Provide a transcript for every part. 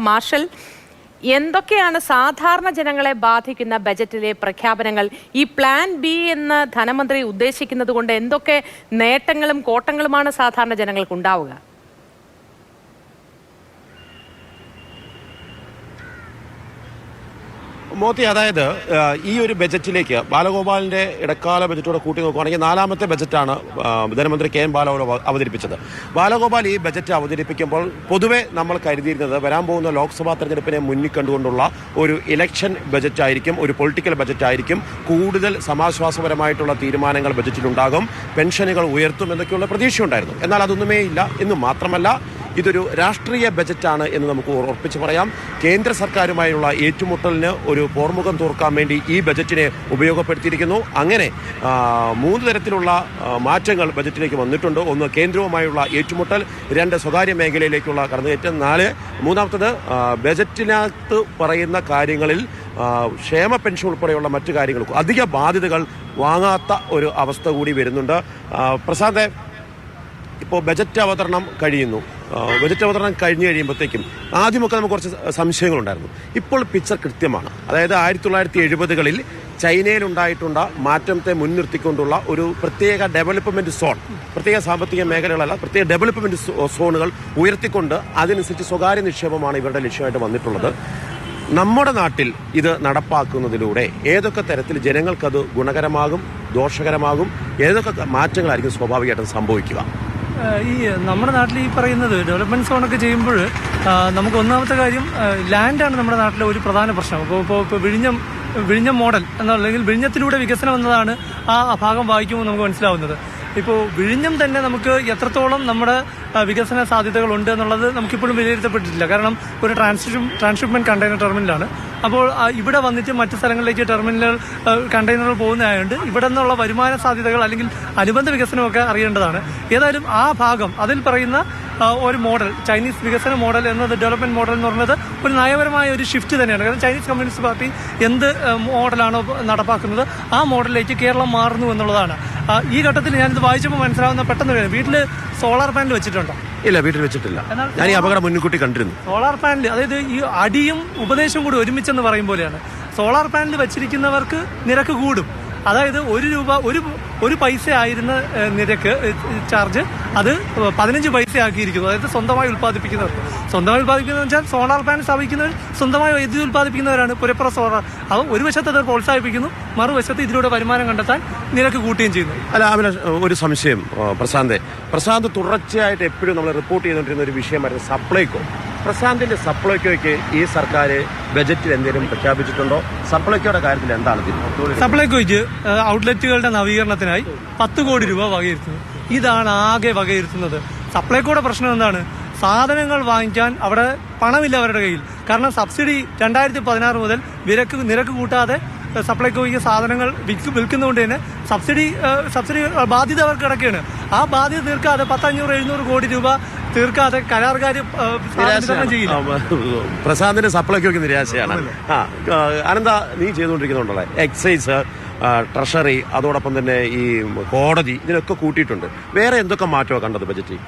Marshal, എന്തൊക്കെയാണ് സാധാരണ ജനങ്ങളെ ബാധിക്കുന്ന ബജറ്റിലെ പ്രഖ്യാപനങ്ങൾ? ഈ പ്ലാൻ ബി എന്ന് ധനമന്ത്രി ഉദ്ദേശിക്കുന്നത് കൊണ്ട് എന്തൊക്കെ നേട്ടങ്ങളും കോട്ടങ്ങളുമാണ് സാധാരണ ജനങ്ങൾക്ക് ഉണ്ടാവുക? മോത്തി, അതായത് ഈ ഒരു ബജറ്റിലേക്ക് ബാലഗോപാലിന്റെ ഇടക്കാല ബജറ്റോടെ കൂട്ടി നോക്കുകയാണെങ്കിൽ 4ാമത്തെ ബജറ്റാണ് ധനമന്ത്രി കെ എൻ ബാലഗോപാൽ അവതരിപ്പിച്ചത്. ബാലഗോപാൽ ഈ ബജറ്റ് അവതരിപ്പിക്കുമ്പോൾ പൊതുവെ നമ്മൾ കരുതിയിരുന്നത് വരാൻ പോകുന്ന ലോക്സഭാ തെരഞ്ഞെടുപ്പിനെ മുന്നിൽ കണ്ടുകൊണ്ടുള്ള ഒരു ഇലക്ഷൻ ബജറ്റായിരിക്കും, ഒരു പൊളിറ്റിക്കൽ ബജറ്റായിരിക്കും. കൂടുതൽ സമാശ്വാസപരമായിട്ടുള്ള തീരുമാനങ്ങൾ ബജറ്റിലുണ്ടാകും, പെൻഷനുകൾ ഉയർത്തും എന്നൊക്കെയുള്ള പ്രതീക്ഷയുണ്ടായിരുന്നു. എന്നാൽ അതൊന്നുമേ ഇല്ല. എന്ന് മാത്രമല്ല, ഇതൊരു രാഷ്ട്രീയ ബജറ്റാണ് എന്ന് നമുക്ക് ഉറപ്പിച്ച് പറയാം. കേന്ദ്ര സർക്കാരുമായുള്ള ഏറ്റുമുട്ടലിന് ഒരു പോർമുഖം തോർക്കാൻ വേണ്ടി ഈ ബജറ്റിനെ ഉപയോഗപ്പെടുത്തിയിരിക്കുന്നു. അങ്ങനെ 3 തരത്തിലുള്ള മാറ്റങ്ങൾ ബജറ്റിലേക്ക് വന്നിട്ടുണ്ട്. ഒന്ന്, കേന്ദ്രവുമായുള്ള ഏറ്റുമുട്ടൽ; 2, സ്വകാര്യ മേഖലയിലേക്കുള്ള കടന്നുകയറ്റം; 4, മൂന്നാമത്തത് ബജറ്റിനകത്ത് പറയുന്ന കാര്യങ്ങളിൽ ക്ഷേമ പെൻഷൻ ഉൾപ്പെടെയുള്ള മറ്റു കാര്യങ്ങൾക്ക് അധിക ബാധ്യതകൾ വാങ്ങാത്ത ഒരു അവസ്ഥ കൂടി വരുന്നുണ്ട്. പ്രശാന്ത്, ഇപ്പോൾ ബജറ്റ് അവതരണം കഴിയുന്നു. ബജറ്റ് അവതരണം കഴിഞ്ഞ് കഴിയുമ്പോഴത്തേക്കും ആദ്യമൊക്കെ നമുക്ക് കുറച്ച് സംശയങ്ങളുണ്ടായിരുന്നു. ഇപ്പോൾ പിക്ചർ കൃത്യമാണ്. അതായത് 1970കളിൽ ചൈനയിലുണ്ടായിട്ടുള്ള മാറ്റത്തെ മുൻനിർത്തിക്കൊണ്ടുള്ള ഒരു പ്രത്യേക ഡെവലപ്മെന്റ് സോൺ, പ്രത്യേക സാമ്പത്തിക മേഖലകളല്ല, പ്രത്യേക ഡെവലപ്മെന്റ് സോണുകൾ ഉയർത്തിക്കൊണ്ട് അതനുസരിച്ച് സ്വകാര്യ നിക്ഷേപമാണ് ഇവരുടെ ലക്ഷ്യമായിട്ട് വന്നിട്ടുള്ളത്. നമ്മുടെ നാട്ടിൽ ഇത് നടപ്പാക്കുന്നതിലൂടെ ഏതൊക്കെ തരത്തിൽ ജനങ്ങൾക്കത് ഗുണകരമാകും, ദോഷകരമാകും, ഏതൊക്കെ മാറ്റങ്ങളായിരിക്കും സ്വാഭാവികമായിട്ടും സംഭവിക്കുക? ഈ നമ്മുടെ നാട്ടിൽ ഈ പറയുന്നത് ഡെവലപ്മെന്റ് സോണൊക്കെ ചെയ്യുമ്പോൾ നമുക്ക് ഒന്നാമത്തെ കാര്യം ലാൻഡാണ് നമ്മുടെ നാട്ടിലെ ഒരു പ്രധാന പ്രശ്നം. ഇപ്പോൾ വിഴിഞ്ഞം മോഡൽ അല്ലെങ്കിൽ വിഴിഞ്ഞത്തിലൂടെ വികസനം എന്നതാണ് ആ ഭാഗം വായിക്കുമ്പോൾ നമുക്ക് മനസ്സിലാവുന്നത്. ഇപ്പോൾ വിഴിഞ്ഞം തന്നെ നമുക്ക് എത്രത്തോളം നമ്മുടെ വികസന സാധ്യതകളുണ്ട് എന്നുള്ളത് നമുക്കിപ്പോഴും വിലയിരുത്തപ്പെട്ടിട്ടില്ല. കാരണം ഒരു ട്രാൻസ്ഷിപ്മെന്റ് കണ്ടെയ്നർ ടെർമിനലാണ്. അപ്പോൾ ഇവിടെ വന്നിട്ട് മറ്റു സ്ഥലങ്ങളിലേക്ക് കണ്ടെയ്നറുകൾ പോകുന്നതായതുകൊണ്ട് ഇവിടെ നിന്നുള്ള വരുമാന സാധ്യതകൾ അല്ലെങ്കിൽ അനുബന്ധ വികസനമൊക്കെ അറിയേണ്ടതാണ്. ഏതായാലും ആ ഭാഗം അതിൽ പറയുന്ന ഒരു മോഡൽ, ചൈനീസ് വികസന മോഡൽ എന്നത്, ഡെവലപ്മെന്റ് മോഡൽ എന്ന് പറയുന്നത് ഒരു നയപരമായ ഒരു ഷിഫ്റ്റ് തന്നെയാണ്. കാരണം ചൈനീസ് കമ്മ്യൂണിസ്റ്റ് പാർട്ടി എന്ത് മോഡലാണോ നടപ്പാക്കുന്നത് ആ മോഡലിലേക്ക് കേരളം മാറുന്നു എന്നുള്ളതാണ്. ഈ ഘട്ടത്തിൽ ഞാനിത് വായിച്ചപ്പോൾ മനസ്സിലാവുന്ന പെട്ടെന്ന് വീട്ടിൽ സോളാർ പാനൽ വെച്ചിട്ടുണ്ടോ? ഇല്ല, വീട്ടിൽ വെച്ചിട്ടില്ല. ഞാൻ ഈ അപകടം മുൻകൂട്ടി കണ്ടിരുന്നു. സോളാർ പാനൽ, അതായത് ഈ അടിയും ഉപദേശവും കൂടി ഒരുമിച്ചെന്ന് പറയും പോലെയാണ്. സോളാർ പാനൽ വെച്ചിരിക്കുന്നവർക്ക് നിരക്ക് കൂടും. അതായത് 1 രൂപ ഒരു പൈസ ആയിരുന്ന നിരക്ക് ചാർജ് അത് 15 പൈസ ആക്കിയിരിക്കുന്നു. അതായത് സ്വന്തമായി ഉൽപ്പാദിപ്പിക്കുന്നവർ വെച്ചാൽ സോളാർ പാനൽ സ്ഥാപിക്കുന്നവർ സ്വന്തമായി വൈദ്യുതി ഉൽപ്പാദിപ്പിക്കുന്നവരാണ് പുരപ്പുറ സോളാർ. അത് ഒരു വശത്ത് അത് പ്രോത്സാഹിപ്പിക്കുന്നു, മറുവശത്ത് ഇതിലൂടെ വരുമാനം കണ്ടെത്താൻ നിരക്ക് കൂട്ടുകയും ചെയ്യുന്നു. അല്ല, ഒരു സംശയം പ്രശാന്ത് തുടർച്ചയായിട്ട് എപ്പോഴും നമ്മൾ റിപ്പോർട്ട് ചെയ്തുകൊണ്ടിരുന്ന ഒരു വിഷയമായിരുന്നു സപ്ലൈകോ. പ്രശാന്തിന്റെ സപ്ലൈകോയ്ക്ക് ഈ സർക്കാർ ബജറ്റിൽ എന്തെങ്കിലും പ്രഖ്യാപിച്ചിട്ടുണ്ടോ? സപ്ലൈകോയുടെ കാര്യത്തിൽ എന്താണ്? സപ്ലൈകോയ്ക്ക് ഔട്ട്ലെറ്റുകളുടെ നവീകരണത്തിനായി 10 കോടി രൂപ വകയിരുത്തുന്നു. ഇതാണ് ആകെ വകയിരുത്തുന്നത്. സപ്ലൈകോയുടെ പ്രശ്നം എന്താണ്? സാധനങ്ങൾ വാങ്ങിക്കാൻ അവിടെ പണമില്ല അവരുടെ കയ്യിൽ. കാരണം സബ്സിഡി 2016 മുതൽ നിരക്ക് കൂട്ടാതെ സപ്ലൈകോയ്ക്ക് സാധനങ്ങൾ വിൽക്കുന്നതുകൊണ്ട് തന്നെ സബ്സിഡി ബാധ്യത അവർക്ക് കിടക്കുകയാണ്. ആ ബാധ്യത തീർക്കാതെ 500-700 കോടി രൂപ തീർക്കാതെ കരാറുകാർ ചെയ്യില്ല. പ്രശാന്തിന്റെ സപ്ലൈകോയ്ക്ക് നിരാശയാണ്. അനന്ത, നീ ചെയ്തുകൊണ്ടിരിക്കുന്നുണ്ടല്ലേ എക്സൈസ്, ട്രഷറി, അതോടൊപ്പം തന്നെ ഈ കോടതി, ഇതിനൊക്കെ കൂട്ടിയിട്ടുണ്ട്. വേറെ എന്തൊക്കെ മാറ്റമാണ് കണ്ടത് ബജറ്റിൽ?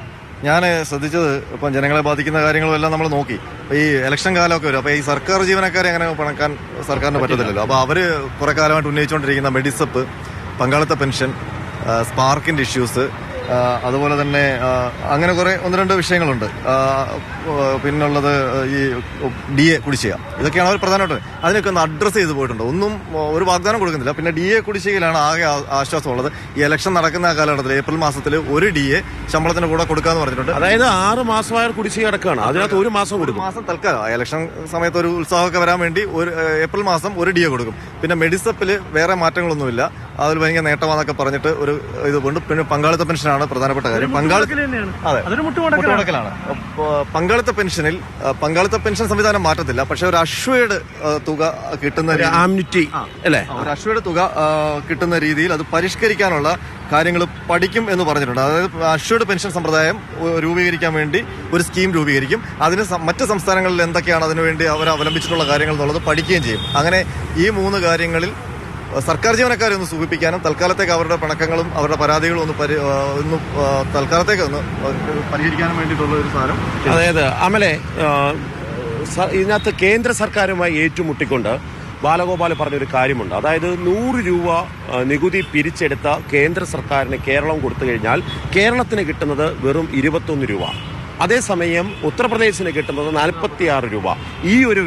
ഞാൻ ശ്രദ്ധിച്ചത് ഇപ്പം ജനങ്ങളെ ബാധിക്കുന്ന കാര്യങ്ങളും എല്ലാം നമ്മൾ നോക്കി. ഈ ഇലക്ഷൻ കാലമൊക്കെ വരും. അപ്പോൾ ഈ സർക്കാർ ജീവനക്കാരെ അങ്ങനെ പണക്കാൻ സർക്കാരിന് പറ്റത്തില്ലല്ലോ. അപ്പോൾ അവർ കുറെ കാലമായിട്ട് ഉന്നയിച്ചുകൊണ്ടിരിക്കുന്ന മെഡിസപ്പ്, പങ്കാളിത്ത പെൻഷൻ, സ്പാർക്കിന്റെ ഇഷ്യൂസ്, അതുപോലെ തന്നെ അങ്ങനെ കുറെ 1-2 വിഷയങ്ങളുണ്ട്. പിന്നുള്ളത് ഈ DA കുടിശ്ശിക, ഇതൊക്കെയാണ് അവർ പ്രധാനമായിട്ട് അതിനൊക്കെ ഒന്ന് അഡ്രസ്സ് ചെയ്ത് പോയിട്ടുണ്ട്. ഒന്നും ഒരു വാഗ്ദാനം കൊടുക്കുന്നില്ല. പിന്നെ DA കുടിശ്ശികയിലാണ് ആകെ ആശ്വാസമുള്ളത്. ഈ ഇലക്ഷൻ നടക്കുന്ന കാലഘട്ടത്തിൽ ഏപ്രിൽ മാസത്തിൽ ഒരു DA ശമ്പളത്തിന് കൂടെ കൊടുക്കാന്ന് പറഞ്ഞിട്ടുണ്ട്. അതായത് 6 മാസമായ കുടിശ്ശിക കിടക്കുകയാണ്. അതിനകത്ത് 1 മാസം കൊടുക്കും. മാസം തൽക്കാലം ഇലക്ഷൻ സമയത്ത് ഒരു ഉത്സാഹമൊക്കെ വരാൻ വേണ്ടി ഏപ്രിൽ മാസം ഒരു DA കൊടുക്കും. പിന്നെ മെഡിസപ്പിൽ വേറെ മാറ്റങ്ങളൊന്നുമില്ല. അതിൽ ഭയങ്കര നേട്ടമാണെന്നൊക്കെ പറഞ്ഞിട്ട് ഒരു ഇത് കൊണ്ട്. പിന്നെ പങ്കാളിത്ത പെൻഷനാണ് പ്രധാനപ്പെട്ട കാര്യം. മുട്ടുമുടക്കലാണ്. പങ്കാളിത്ത പെൻഷൻ സംവിധാനം മാറ്റത്തില്ല. പക്ഷെ ഒരു അഷ്വേഡ് തുക കിട്ടുന്ന ഒരു അഷ്വേഡ് തുക കിട്ടുന്ന രീതിയിൽ അത് പരിഷ്കരിക്കാനുള്ള കാര്യങ്ങൾ പഠിക്കും എന്ന് പറഞ്ഞിട്ടുണ്ട്. അതായത് അഷ്വേഡ് പെൻഷൻ സമ്പ്രദായം രൂപീകരിക്കാൻ വേണ്ടി ഒരു സ്കീം രൂപീകരിക്കും. അതിന് മറ്റ് സംസ്ഥാനങ്ങളിൽ എന്തൊക്കെയാണ് അതിനുവേണ്ടി അവർ അവലംബിച്ചിട്ടുള്ള കാര്യങ്ങൾ എന്നുള്ളത് പഠിക്കുകയും ചെയ്യും. അങ്ങനെ ഈ 3 കാര്യങ്ങളിൽ സർക്കാർ ജീവനക്കാരെ ഒന്ന് സൂചിപ്പിക്കാനും തൽക്കാലത്തേക്ക് അവരുടെ പിണക്കങ്ങളും അവരുടെ പരാതികളും ഒന്ന് തൽക്കാലത്തേക്ക് ഒന്ന് പരിഹരിക്കാനും വേണ്ടിയിട്ടുള്ള ഒരു സാധനം. അതായത് അമലെ, ഇതിനകത്ത് കേന്ദ്ര സർക്കാരുമായി ഏറ്റുമുട്ടിക്കൊണ്ട് ബാലഗോപാൽ പറഞ്ഞൊരു കാര്യമുണ്ട്. അതായത് 100 രൂപ നികുതി പിരിച്ചെടുത്ത കേന്ദ്ര സർക്കാരിന് കേരളം കൊടുത്തു കഴിഞ്ഞാൽ കേരളത്തിന് കിട്ടുന്നത് വെറും 21 രൂപ. അതേസമയം ഉത്തർപ്രദേശിന് കിട്ടുന്നത് 46 രൂപ. ഈ ഒരു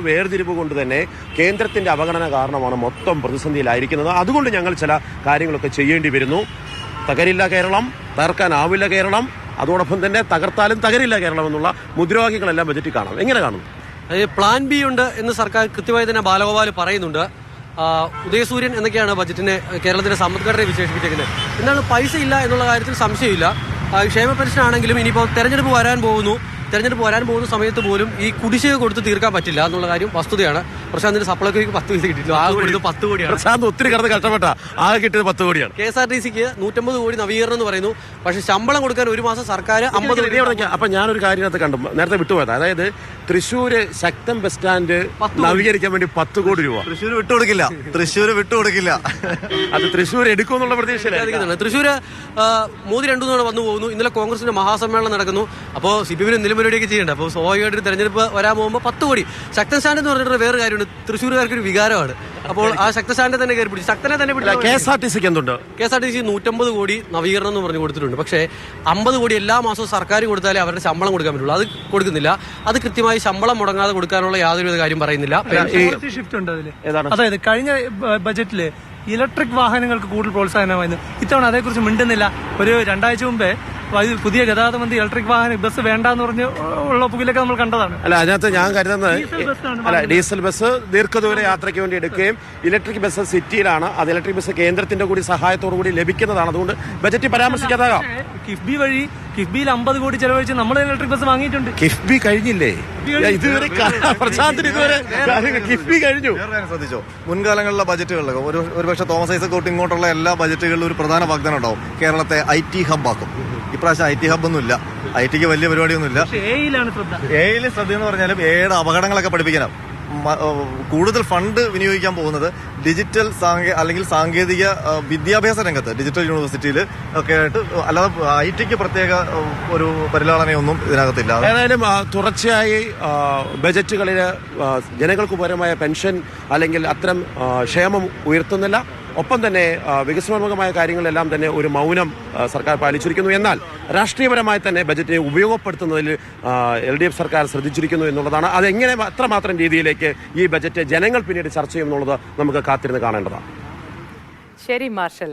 വേർതിരിവ് കൊണ്ട് തന്നെ കേന്ദ്രത്തിന്റെ അവഗണന കാരണമാണ് മൊത്തം പ്രതിസന്ധിയിലായിരിക്കുന്നത്. അതുകൊണ്ട് ഞങ്ങൾ ചില കാര്യങ്ങളൊക്കെ ചെയ്യേണ്ടി വരുന്നു. തകരില്ല കേരളം, തകർക്കാനാവില്ല കേരളം, അതോടൊപ്പം തന്നെ തകർത്താലും തകരില്ല കേരളം എന്നുള്ള മുദ്രാവാക്യങ്ങളെല്ലാം ബജറ്റിൽ കാണാം. എങ്ങനെ കാണും? പ്ലാൻ ബി ഉണ്ട് എന്ന് സർക്കാർ കൃത്യമായി തന്നെ ബാലഗോപാൽ പറയുന്നുണ്ട്. ഉദയസൂര്യൻ എന്നൊക്കെയാണ് ബജറ്റിനെ കേരളത്തിന്റെ സമ്പദ്ഘടനയെ വിശേഷിപ്പിച്ചിരിക്കുന്നത്. എന്താണ് പൈസ ഇല്ല എന്നുള്ള കാര്യത്തിൽ സംശയമില്ല. ക്ഷേമ പെൻഷൻ ആണെങ്കിലും ഇനിയിപ്പോൾ തെരഞ്ഞെടുപ്പ് വരാൻ പോകുന്ന സമയത്ത് പോലും ഈ കുടിശ്ശിക കൊടുത്ത് തീർക്കാൻ പറ്റില്ല എന്നുള്ള കാര്യം വസ്തുതയാണ്. പ്രശാന്തിന് സപ്ലൈകോയ്ക്ക് 10 പൈസ കിട്ടിയില്ല, ആകെ കൊടുത്ത് 10 കോടിയാണ്. പ്രശാന്ത് ഒത്തിരി കടന്ന് കഷ്ടപ്പെട്ട ആകെ കിട്ടിയത് 10 കോടിയാണ്. KSRTCക്ക് 150 കോടി നവീകരണം എന്ന് പറയുന്നു. പക്ഷെ ശമ്പളം കൊടുക്കാൻ ഒരു മാസം സർക്കാർ 50 കോടി. അപ്പൊ ഞാനൊരു കാര്യത്തെ കണ്ടു, നേരത്തെ വിട്ടുപോയത്. അതായത് തൃശ്ശൂര് ശക്തൻ ബസ് സ്റ്റാൻഡ് നവീകരിക്കാൻ വേണ്ടി 10 കോടി രൂപ തൃശ്ശൂർ വിട്ടുകൊടുക്കില്ല. അത് തൃശ്ശൂർ എടുക്കുമെന്നുള്ള പ്രതീക്ഷയിലായിരിക്കും. തൃശ്ശൂര് മോദി 2 തവണ വന്നു പോകുന്നു. ഇന്നലെ കോൺഗ്രസിന്റെ മഹാസമ്മേളനം നടക്കുന്നു. അപ്പോൾ CPM എന്തെങ്കിലും പരിപാടിയൊക്കെ ചെയ്യണ്ട. അപ്പോൾ സ്വാഭാവികമായിട്ട് തെരഞ്ഞെടുപ്പ് വരാൻ പോകുമ്പോൾ 10 കോടി. ശക്തൻ സ്റ്റാൻഡ് എന്ന് പറഞ്ഞിട്ട് വേറെ കാര്യമുണ്ട്. തൃശ്ശൂരുകാർക്ക് ഒരു വികാരമാണ്. അപ്പോൾ ആ ശക്തൻ സ്റ്റാൻഡ് തന്നെ കയറി പിടിച്ചു. ശക്തനെ തന്നെ പിടിച്ചു. KSRTCക്ക് എന്തുണ്ട്? KSRTC 150 കോടി നവീകരണം എന്ന് പറഞ്ഞു കൊടുത്തിട്ടുണ്ട്. പക്ഷേ 50 കോടി എല്ലാ മാസവും സർക്കാർ കൊടുത്താലേ അവരുടെ ശമ്പളം കൊടുക്കാൻ പറ്റുള്ളൂ. അത് കൊടുക്കുന്നില്ല. അത് കൃത്യമായി ശമ്പളം മുടങ്ങാതെ കൊടുക്കാനുള്ള യാതൊരു കാര്യം പറയുന്നില്ല. ഷിഫ്റ്റ് ഉണ്ട് അതിൽ. അതായത് കഴിഞ്ഞ ബജറ്റില് ഇലക്ട്രിക് വാഹനങ്ങൾക്ക് കൂടുതൽ പ്രോത്സാഹനമായിരുന്നു. ഇത്തവണ അതേക്കുറിച്ച് മിണ്ടുന്നില്ല. ഒരു 2 ആഴ്ച മുമ്പേ പുതിയ ഗതാഗത മന്ത്രി ഇലക്ട്രിക് ബസ് വേണ്ടെന്ന് പറഞ്ഞ് ഉള്ള പുകിലൊക്കെ നമ്മൾ കണ്ടതാണ്. അല്ല, അതിനകത്ത് ഞാൻ കരുതുന്നത് ഡീസൽ ബസ് ദീർഘദൂര യാത്രയ്ക്ക് വേണ്ടി എടുക്കുകയും ഇലക്ട്രിക് ബസ് സിറ്റിയിലാണ്. അത് ഇലക്ട്രിക് ബസ് കേന്ദ്രത്തിന്റെ കൂടി സഹായത്തോടു കൂടി ലഭിക്കുന്നതാണ്. അതുകൊണ്ട് ബജറ്റ് പരാമർശിക്കാതാകാം. കിഫ്ബിയിൽ 50 കോടി ചെലവഴിച്ച് നമ്മൾ ഇലക്ട്രിക് ബസ് വാങ്ങിയിട്ടുണ്ട്. കിഫ്ബി കഴിഞ്ഞില്ലേ? ഇതുവരെ പ്രശാന്തിന് കിഫ്ബി കഴിഞ്ഞു. ശ്രദ്ധിച്ചോ, മുൻകാലങ്ങളിലെ ബജറ്റുകളിൽ ഒരുപക്ഷെ തോമസ് ഐസക് തൊട്ട് ഇങ്ങോട്ടുള്ള എല്ലാ ബജറ്റുകളിലും ഒരു പ്രധാന വാഗ്ദാനം ഉണ്ടാവും. കേരളത്തെ IT ഹബ്ബാക്കും. ഇപ്രാവശ്യം IT ഹബ്ബൊന്നും ഇല്ല. ITക്ക് വലിയ പരിപാടിയൊന്നുമില്ല. എയിൽ ശ്രദ്ധ എന്ന് പറഞ്ഞാലും എയുടെ അപകടങ്ങളൊക്കെ പഠിപ്പിക്കാനാവും. കൂടുതൽ ഫണ്ട് വിനിയോഗിക്കാൻ പോകുന്നത് ഡിജിറ്റൽ അല്ലെങ്കിൽ സാങ്കേതിക വിദ്യാഭ്യാസ രംഗത്ത് ഡിജിറ്റൽ യൂണിവേഴ്സിറ്റിയിൽ ഒക്കെ ആയിട്ട്, അല്ലാതെ ITക്ക് പ്രത്യേക ഒരു പരിലാളനയൊന്നും ഇതിനകത്തില്ല. ഏതായാലും തുടർച്ചയായി ബജറ്റുകളിൽ ജനങ്ങൾക്ക് ഉപകരമായ പെൻഷൻ അല്ലെങ്കിൽ അത്തരം ക്ഷേമം ഉയർത്തുന്നില്ല. ഒപ്പം തന്നെ വികസനോന്മുഖമായ കാര്യങ്ങളെല്ലാം തന്നെ ഒരു മൗനം സർക്കാർ പാലിച്ചിരിക്കുന്നു. എന്നാൽ രാഷ്ട്രീയപരമായി തന്നെ ബജറ്റിനെ ഉപയോഗപ്പെടുത്തുന്നതിൽ LDF സർക്കാർ ശ്രദ്ധിച്ചിരിക്കുന്നു എന്നുള്ളതാണ്. അതെങ്ങനെ അത്രമാത്രം രീതിയിലേക്ക് ഈ ബജറ്റ് ജനങ്ങൾ പിന്നീട് ചർച്ച ചെയ്യുമെന്നുള്ളത് നമുക്ക് കാത്തിരുന്ന് കാണേണ്ടതാണ്. ശരി മാർഷൽ.